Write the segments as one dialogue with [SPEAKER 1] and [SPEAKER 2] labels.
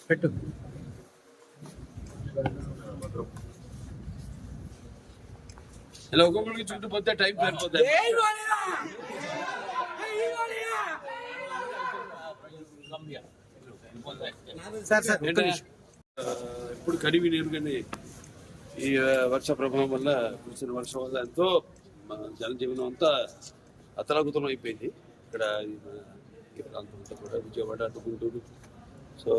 [SPEAKER 1] పెట్టు. ఇలా ఒక్కొక్కరికి చుట్టుపోతే టైం సరిపోతుంది. ఇప్పుడు కరివి నీరుగానే ఈ వర్ష ప్రభావం వల్ల కురిసిన వర్షం వల్ల ఎంతో జనజీవనం అంతా అతలాకుతలం అయిపోయింది. ఇక్కడ ఈ ప్రాంతం అంతా కూడా విజయవాడ అటు గుంటూరు. సో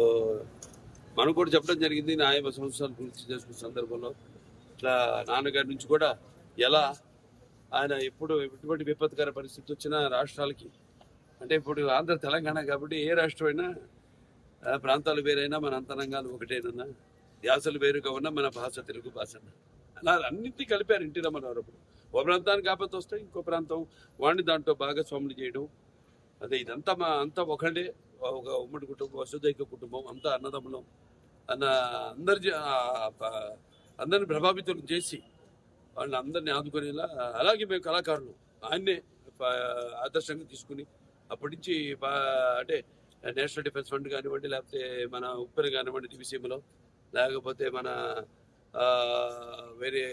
[SPEAKER 1] మనం కూడా చెప్పడం జరిగింది 50 సంవత్సరాలు పూర్తి చేసుకున్న సందర్భంలో ఇట్లా నాన్నగారి నుంచి కూడా ఎలా ఆయన ఎప్పుడు ఎటువంటి విపత్కర పరిస్థితి వచ్చినా రాష్ట్రాలకి, అంటే ఇప్పుడు ఆంధ్ర తెలంగాణ కాబట్టి ఏ రాష్ట్రం అయినా ప్రాంతాలు వేరైనా మన అంతరంగాలు ఒకటేనన్నా, యాసలు వేరుగా ఉన్నా మన భాష తెలుగు భాష అలా అన్నింటినీ కలిపారు ఎన్టీ రామారావు. ఓ ప్రాంతానికి ఆపత్తి వస్తే ఇంకో ప్రాంతం వాడిని దాంట్లో భాగస్వాములు చేయడం, అదే ఇదంతా అంతా ఒకటే, ఒక ఉమ్మడి కుటుంబం, వసుదైక కుటుంబం, అంతా అన్నదమ్ములం అన్న అందరిని ప్రభావితం చేసి వాళ్ళని అందరినీ ఆదుకునేలా, అలాగే మేము కళాకారులు ఆయన్నే ఆదర్శంగా తీసుకుని అప్పటి నుంచి అంటే నేషనల్ డిఫెన్స్ ఫండ్ కానివ్వండి, లేకపోతే మన ఉప్పెన కానివ్వండి దివిసీమలో, లేకపోతే మన వేరే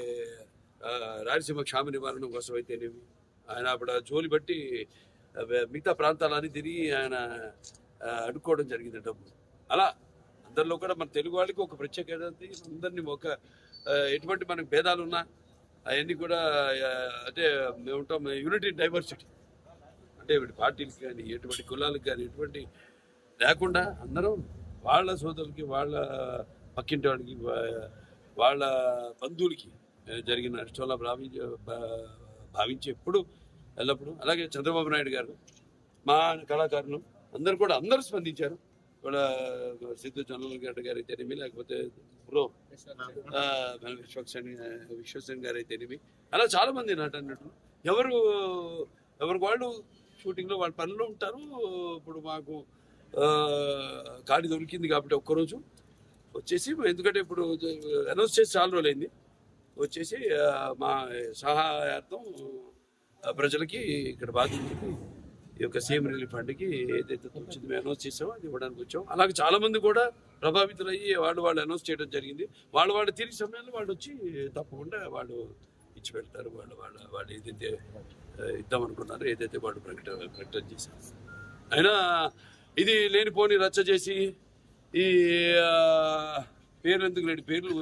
[SPEAKER 1] రాయలసీమ క్షామ నివారణ కోసం అయితేనేమి ఆయన అప్పుడు జోలి బట్టి మిగతా ప్రాంతాలన్నీ తిరిగి ఆయన అడుక్కోవడం జరిగింది డబ్బు. అలా అందరిలో కూడా మన తెలుగు వాళ్ళకి ఒక ప్రత్యేకత, అందరినీ ఒక ఎటువంటి మనకు భేదాలు ఉన్నా అవన్నీ కూడా అంటే మేము ఉంటాం యూనిటీ డైవర్సిటీ, అంటే పార్టీలకి కానీ ఎటువంటి కులాలకు కానీ ఎటువంటి లేకుండా అందరూ వాళ్ళ సోదరులకి, వాళ్ళ పక్కింటి వాళ్ళకి, వాళ్ళ బంధువులకి జరిగిన నష్టంలా భావించి ఎప్పుడు ఎల్లప్పుడూ. అలాగే చంద్రబాబు నాయుడు గారు, మా కళాకారులు అందరూ స్పందించారు. కూడా సిద్ధు జొన్నలగడ్డ గారు అయితేనేమి, లేకపోతే ప్రో విశ్వసేన్ గారు అయితేనేమి, అలా చాలా మంది నటులు ఎవరికి వాళ్ళు షూటింగ్లో వాళ్ళ పనులు ఉంటారు. ఇప్పుడు మాకు ఖాళీ దొరికింది కాబట్టి ఒక్కరోజు వచ్చేసి, ఎందుకంటే ఇప్పుడు అనౌన్స్ చేసి చాలా రోజులైంది, వచ్చేసి మా సహాయార్థం ప్రజలకి ఇక్కడ బాధితులకి ఈ యొక్క సీఎం రిలీఫ్ ఫండ్కి ఏదైతే వచ్చింది మేము అనౌన్స్ చేసామో అది ఇవ్వడానికి వచ్చాం. అలాగే చాలా మంది కూడా ప్రభావితులయ్యి వాళ్ళు అనౌన్స్ చేయడం జరిగింది. వాళ్ళు తిరిగి సమయంలో వాళ్ళు వచ్చి తప్పకుండా వాళ్ళు ఇచ్చి పెడతారు. వాళ్ళు ఏదైతే ఇద్దామనుకున్నారో, ఏదైతే వాళ్ళు ప్రకటన చేశారు. అయినా ఇది లేనిపోని రచ్చ చేసి ఈ పేర్లు ఎందుకు లేని పేర్లు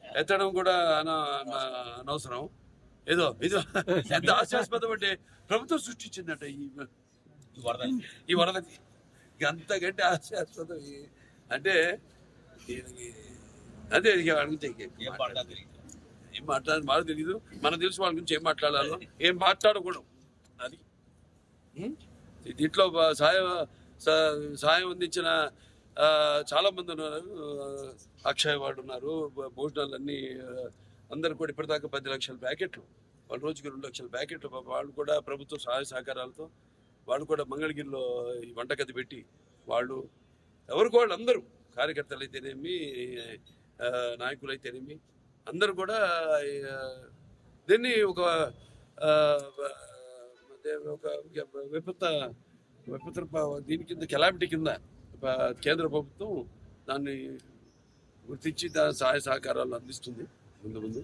[SPEAKER 1] ఎత్తడం కూడా అనవసరం. ఏదో ఎంత హాస్యాస్పదం అంటే ప్రభుత్వం సృష్టించిందట ఈ వరదకి, అంతకంటే హాస్యాస్పదం అంటే అదే అడిగితే ఏం మాట్లాడాలి మాకు తెలియదు. మనకు తెలుసు వాళ్ళ గురించి ఏం మాట్లాడాలో, ఏం మాట్లాడకూడదు. అది దీంట్లో సహాయం అందించిన చాలా మంది ఉన్నారు. అక్షయ్ వాళ్ళు ఉన్నారు, భోజనాలన్నీ అందరు కూడా ఇప్పటిదాకా 10 లక్షల ప్యాకెట్లు, వాళ్ళ రోజుకి 2 లక్షల ప్యాకెట్లు వాళ్ళు కూడా ప్రభుత్వ సహాయ సహకారాలతో వాళ్ళు కూడా మంగళగిరిలో ఈ వంటగది పెట్టి వాళ్ళు అందరూ కార్యకర్తలు అయితేనేమి, నాయకులు అయితేనేమి, అందరూ కూడా దీన్ని ఒక విపత్తు దీని కింద కెలామిటీ కింద కేంద్ర ప్రభుత్వం దాన్ని గుర్తించి సహాయ సహకారాలు అందిస్తుంది ముందు.